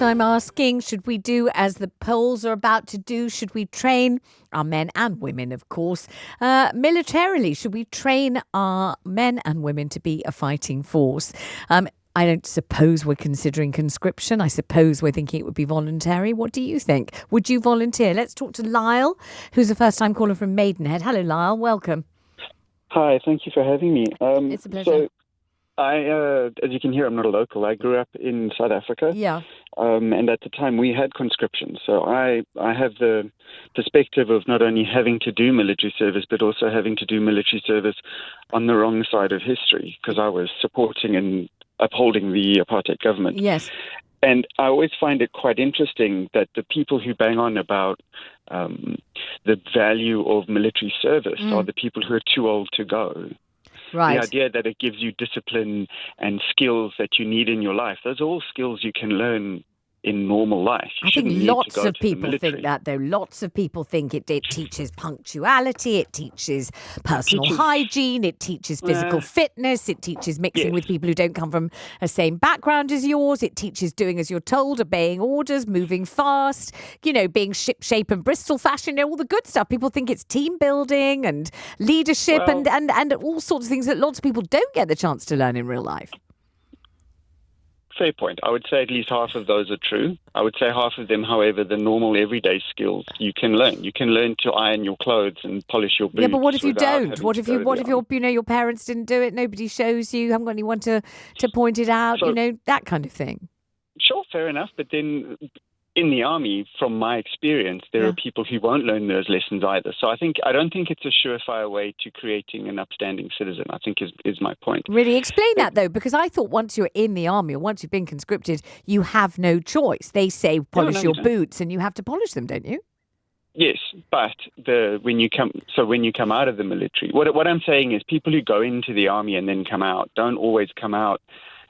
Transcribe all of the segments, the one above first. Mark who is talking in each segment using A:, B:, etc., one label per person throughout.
A: So I'm asking, should we do as the polls are about to do? Should we train our men and women, of course, militarily? Should we train our men and women to be a fighting force? I don't suppose we're considering conscription. I suppose we're thinking it would be voluntary. What do you think? Would you volunteer? Let's talk to Lyle, who's a first-time caller from Maidenhead. Hello, Lyle. Welcome.
B: Hi, thank you for having me.
A: It's a pleasure.
B: As you can hear, I'm not a local. I grew up in South Africa.
A: Yeah.
B: And at the time we had conscription. So I have the perspective of not only having to do military service, but also having to do military service on the wrong side of history, because I was supporting and upholding the apartheid government.
A: Yes.
B: And I always find it quite interesting that the people who bang on about the value of military service are the people who are too old to go.
A: Right.
B: The idea that it gives you discipline and skills that you need in your life, those are all skills you can learn in normal life.
A: I think lots of people think that, though. Lots of people think it teaches punctuality, it teaches personal hygiene, it teaches physical fitness, it teaches mixing with people who don't come from the same background as yours, it teaches doing as you're told, obeying orders, moving fast, being ship shape and Bristol fashion, all the good stuff. People think it's team building and leadership and all sorts of things that lots of people don't get the chance to learn in real life.
B: Fair point. I would say at least half of those are true. I would say half of them, however, the normal everyday skills you can learn. You can learn to iron your clothes and polish your boots.
A: Yeah, but what if you don't? What if your parents didn't do it? Nobody shows you. Haven't got anyone to point it out. So, that kind of thing.
B: Sure, fair enough. But then in the army, from my experience, there are people who won't learn those lessons either. So I don't think it's a surefire way to creating an upstanding citizen, I think is my point.
A: Really? Explain that, though, because I thought once you're in the army or once you've been conscripted, you have no choice. They say polish your boots and you have to polish them, don't you?
B: Yes, but when you come out of the military, what I'm saying is people who go into the army and then come out don't always come out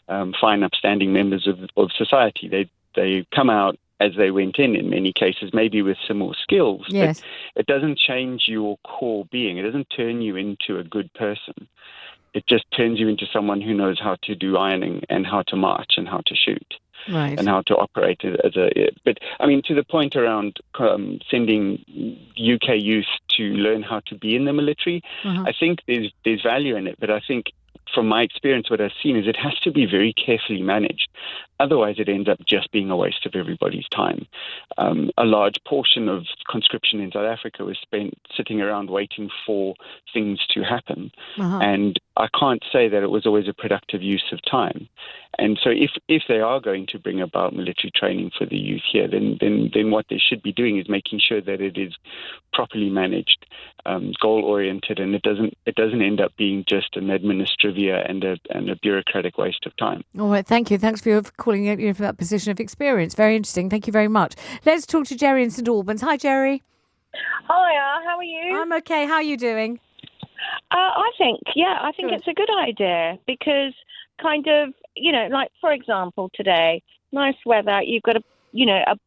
B: fine, upstanding members of society. They come out as they went in many cases, maybe with some more skills.
A: Yes.
B: But it doesn't change your core being. It doesn't turn you into a good person. It just turns you into someone who knows how to do ironing and how to march and how to shoot.
A: Right.
B: And how to operate as but I mean, to the point around sending UK youth to learn how to be in the military, I think there's value in it, but I think from my experience, what I've seen is it has to be very carefully managed. Otherwise, it ends up just being a waste of everybody's time. A large portion of conscription in South Africa was spent sitting around waiting for things to happen. And I can't say that it was always a productive use of time. And so if they are going to bring about military training for the youth here, then what they should be doing is making sure that it is properly managed, goal-oriented, and it doesn't end up being just an administrivia and a bureaucratic waste of time.
A: All right, thank you. Thanks for calling out for that position of experience. Very interesting. Thank you very much. Let's talk to Geri in St Albans. Hi, Geri.
C: Hiya, how are you?
A: I'm okay. How are you doing?
C: I think it's a good idea because kind of, like, for example, today, nice weather, you've got a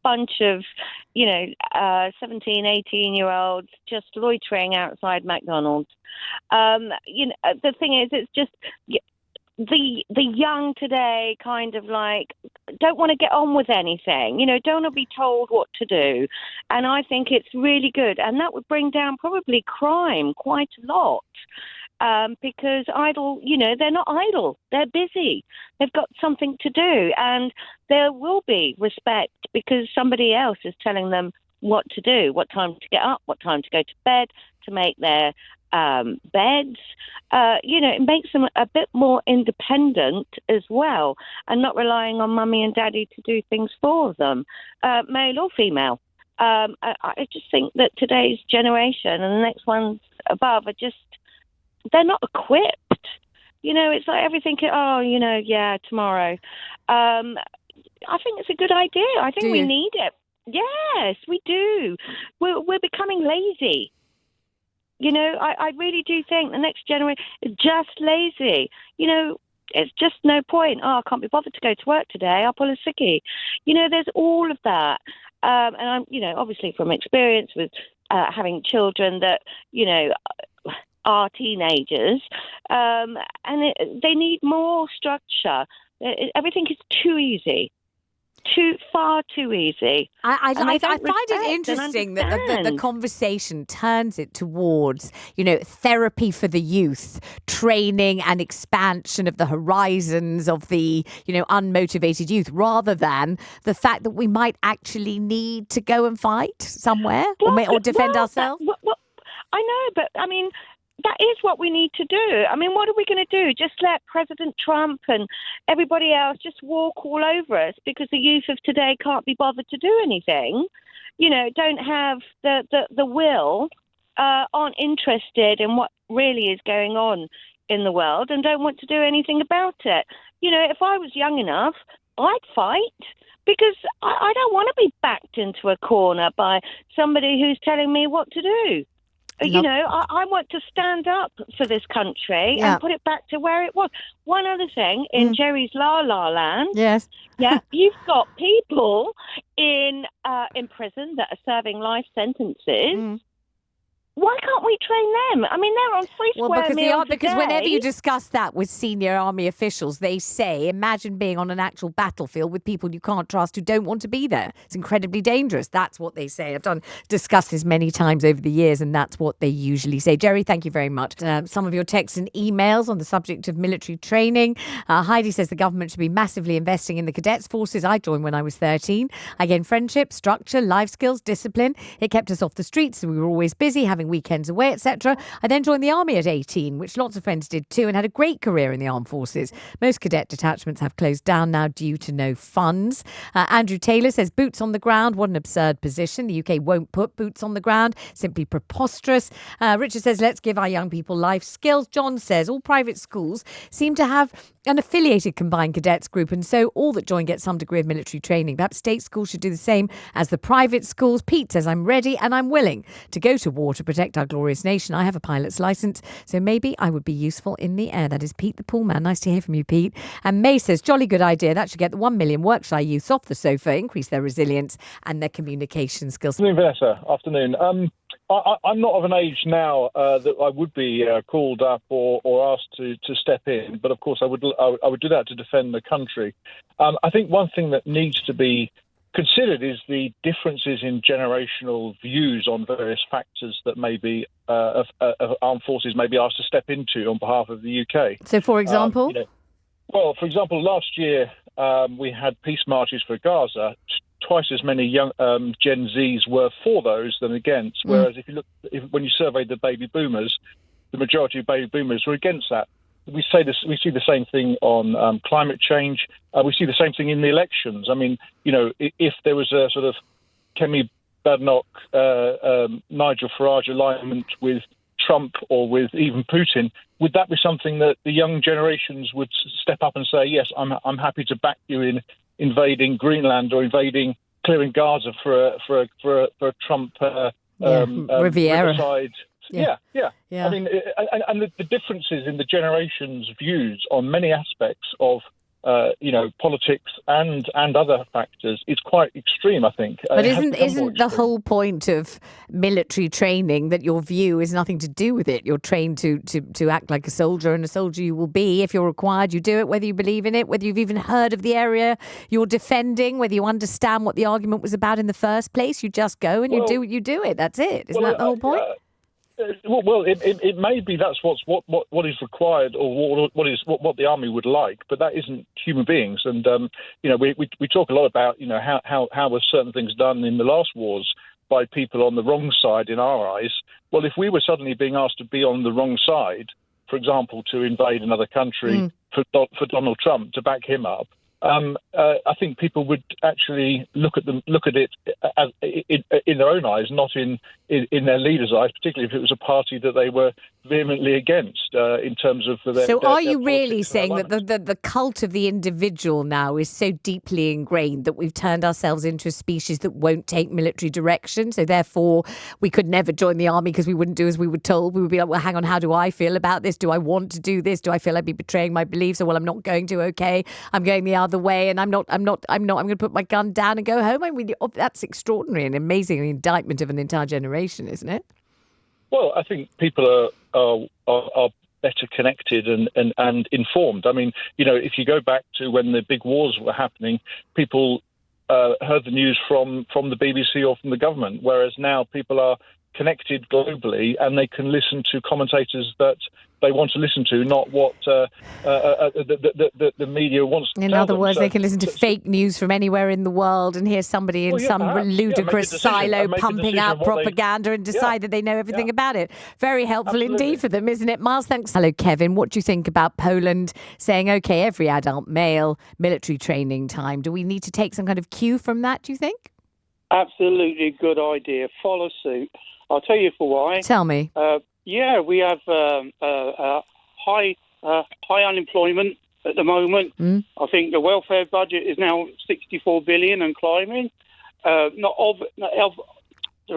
C: bunch of, 17, 18-year-olds just loitering outside McDonald's. The thing is, it's just the young today kind of like don't want to get on with anything, don't want to be told what to do. And I think it's really good. And that would bring down probably crime quite a lot. Because they're not idle. They're busy. They've got something to do. And there will be respect because somebody else is telling them what to do, what time to get up, what time to go to bed, to make their beds. It makes them a bit more independent as well and not relying on mummy and daddy to do things for them, male or female. I just think that today's generation and the next ones above are just they're not equipped. It's like everything, tomorrow. I think it's a good idea. I think we need it. Yes, we do. We're becoming lazy. I really do think the next generation is just lazy. It's just no point. I can't be bothered to go to work today. I'll pull a sickie. There's all of that. And I'm, obviously from experience with having children that, are teenagers, and they need more structure. Everything is too easy. far too easy.
A: I
C: And they don't
A: find it
C: respect
A: interesting
C: and
A: that the
C: understand.
A: conversation turns it towards, therapy for the youth, training and expansion of the horizons of the, unmotivated youth, rather than the fact that we might actually need to go and fight somewhere or defend ourselves.
C: I know, but I mean, that is what we need to do. I mean, what are we going to do? Just let President Trump and everybody else just walk all over us because the youth of today can't be bothered to do anything? Don't have the will, aren't interested in what really is going on in the world and don't want to do anything about it. If I was young enough, I'd fight. Because I don't want to be backed into a corner by somebody who's telling me what to do. I want to stand up for this country and put it back to where it was. One other thing, in Geri's La La Land,
A: yes,
C: you've got people in prison that are serving life sentences. Why can't we train them? I mean, they're on free square meals
A: because whenever you discuss that with senior army officials, they say, imagine being on an actual battlefield with people you can't trust who don't want to be there. It's incredibly dangerous. That's what they say. I've discussed this many times over the years, and that's what they usually say. Geri, thank you very much. Some of your texts and emails on the subject of military training. Heidi says the government should be massively investing in the cadets forces. I joined when I was 13. I gained friendship, structure, life skills, discipline. It kept us off the streets, so we were always busy, having weekends away, etc. I then joined the army at 18, which lots of friends did too, and had a great career in the armed forces. Most cadet detachments have closed down now due to no funds. Andrew Taylor says boots on the ground. What an absurd position. The UK won't put boots on the ground. Simply preposterous. Richard says let's give our young people life skills. John says all private schools seem to have an affiliated combined cadets group, and so all that join get some degree of military training. Perhaps state schools should do the same as the private schools. Pete says I'm ready and I'm willing to go to war to protect our glorious nation. I have a pilot's license, so maybe I would be useful in the air. That is Pete the pool man. Nice to hear from you, Pete. And May says jolly good idea. That should get the 1 million work-shy youths off the sofa, increase their resilience and their communication skills.
D: Afternoon, Vanessa. Afternoon. I'm not of an age now that I would be called up or asked to step in, but of course I would do that to defend the country. I think one thing that needs to be considered is the differences in generational views on various factors that maybe of armed forces may be asked to step into on behalf of the UK.
A: So, for example?
D: For example, last year we had peace marches for Gaza. Twice as many young Gen Zs were for those than against. Whereas when you surveyed the baby boomers, the majority of baby boomers were against that. We see the same thing on climate change. We see the same thing in the elections. I mean, if there was a sort of Kemi Badenoch, Nigel Farage alignment with Trump or with even Putin, would that be something that the young generations would step up and say, yes, I'm happy to back you in invading Greenland or clearing Gaza for a Trump
A: Riviera
D: riverside? Yeah. I mean, and the differences in the generations' views on many aspects of politics and other factors is quite extreme, I think.
A: But isn't the whole point of military training that your view is nothing to do with it? You're trained to act like a soldier, and a soldier you will be. If you're required, you do it, whether you believe in it, whether you've even heard of the area you're defending, whether you understand what the argument was about in the first place. You just go and you do it. That's it. Isn't that the whole point?
D: It may be that's what is required or what the army would like, but that isn't human beings. And we talk a lot about how were certain things done in the last wars by people on the wrong side in our eyes. Well, if we were suddenly being asked to be on the wrong side, for example, to invade another country for Donald Trump to back him up, I think people would actually look at it as in their own eyes, not in their leaders' eyes, particularly if it was a party that they were vehemently against in terms of their.
A: So, are you really saying that the cult of the individual now is so deeply ingrained that we've turned ourselves into a species that won't take military direction? So, therefore, we could never join the army because we wouldn't do as we were told. We would be like, well, hang on, how do I feel about this? Do I want to do this? Do I feel I'd be betraying my beliefs? Or, well, I'm not going to. Okay, I'm going the other way, and I'm going to put my gun down and go home. I mean, that's extraordinary and amazing, an indictment of an entire generation, isn't it?
D: Well, I think people are better connected and informed. I mean, if you go back to when the big wars were happening, people heard the news from the BBC or from the government, whereas now people are connected globally and they can listen to commentators that they want to listen to, not what the media wants to tell them.
A: In other words, they can listen to fake news from anywhere in the world and hear somebody in some ludicrous silo pumping out propaganda and decide that they know everything about it. Very helpful indeed for them, isn't it, Miles? Thanks. Hello, Kevin. What do you think about Poland saying, OK, every adult male, military training time? Do we need to take some kind of cue from that, do you think?
E: Absolutely good idea. Follow suit. I'll tell you for why.
A: Tell me.
E: We have high unemployment at the moment. I think the welfare budget is now 64 billion and climbing. There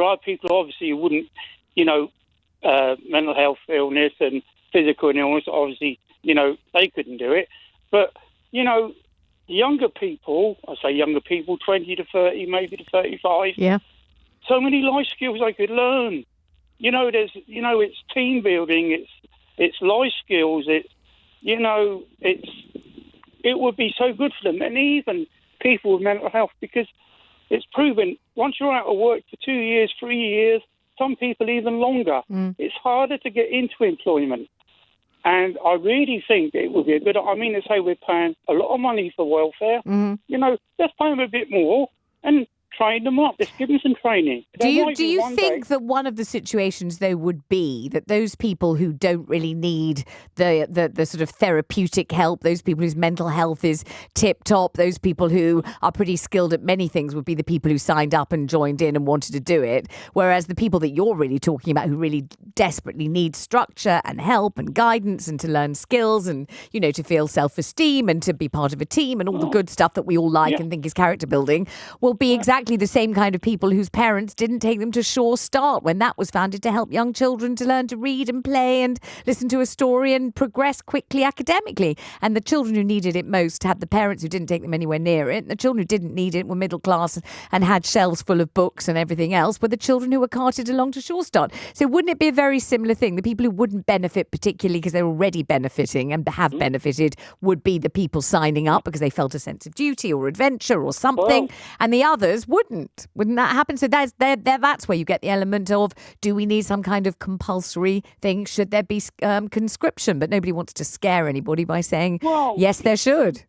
E: are people obviously who wouldn't, mental health illness and physical illness. Obviously, they couldn't do it. But younger people, I say younger people, 20 to 30, maybe to 35.
A: Yeah.
E: So many life skills they could learn. It's team building, it's life skills, it would be so good for them, and even people with mental health, because it's proven once you're out of work for 2 years, 3 years, some people even longer, it's harder to get into employment. And I really think it would be a good. I mean, to say we're paying a lot of money for welfare. Let's pay them a bit more and train them up. Let's give them some training.
A: Do you think that one of the situations, though, would be that those people who don't really need the sort of therapeutic help, those people whose mental health is tip-top, those people who are pretty skilled at many things would be the people who signed up and joined in and wanted to do it, whereas the people that you're really talking about who really desperately need structure and help and guidance and to learn skills and, to feel self-esteem and to be part of a team and all the good stuff that we all like and think is character building will be exactly the same kind of people whose parents didn't take them to Sure Start when that was founded to help young children to learn to read and play and listen to a story and progress quickly academically. And the children who needed it most had the parents who didn't take them anywhere near it. And the children who didn't need it were middle class and had shelves full of books and everything else, were the children who were carted along to Sure Start. So wouldn't it be a very similar thing? The people who wouldn't benefit particularly because they're already benefiting and have benefited would be the people signing up because they felt a sense of duty or adventure or something, and the others wouldn't that happen? So that's where you get the element of, do we need some kind of compulsory thing? Should there be conscription? But nobody wants to scare anybody by saying, yes, there should.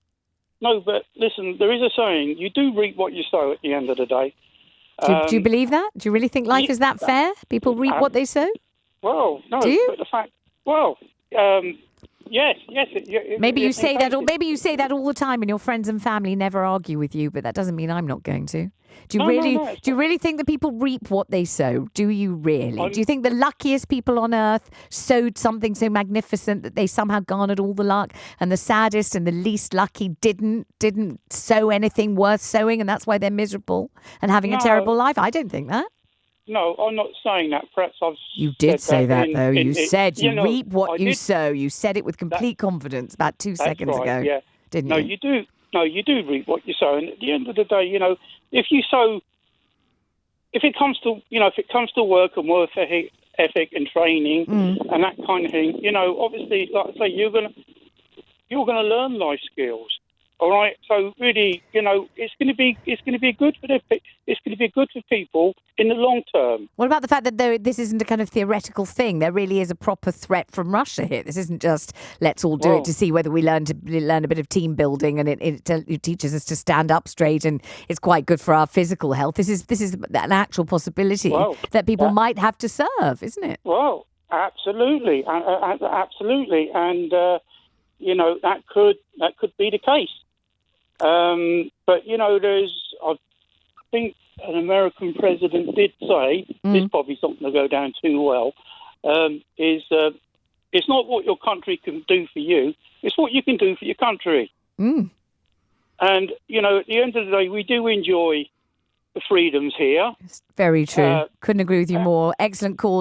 E: No, but listen, there is a saying, you do reap what you sow at the end of the day.
A: Do you believe that? Do you really think life is that fair? People reap what they sow?
E: Well, no.
A: Do you?
E: But the fact, yes.
A: Maybe you say that, or maybe you say that all the time, and your friends and family never argue with you. But that doesn't mean I'm not going to. Do you really think that people reap what they sow? Do you really? Do you think the luckiest people on earth sowed something so magnificent that they somehow garnered all the luck, and the saddest and the least lucky didn't sow anything worth sowing, and that's why they're miserable and having a terrible life? I don't think that.
E: No, I'm not saying that. Perhaps
A: You did say that, though. You said you reap what you sow. You said it with complete confidence about 2 seconds ago.
E: Yeah.
A: Didn't you?
E: You do. No, you do reap what you sow. And at the end of the day, if you sow, if it comes to work and work ethic and training and that kind of thing, obviously, like I say, you're gonna learn life skills. All right, so really, it's going to be good for people in the long term.
A: What about the fact that this isn't a kind of theoretical thing? There really is a proper threat from Russia here. This isn't just let's all do it to see whether we learn a bit of team building, and it teaches us to stand up straight, and it's quite good for our physical health. This is an actual possibility that people might have to serve, isn't it?
E: Well, absolutely, absolutely, and that could be the case. But I think an American president did say, this is probably something to go down too well, it's not what your country can do for you, it's what you can do for your country. And, at the end of the day, we do enjoy the freedoms here.
A: It's very true. Couldn't agree with you more. Excellent call.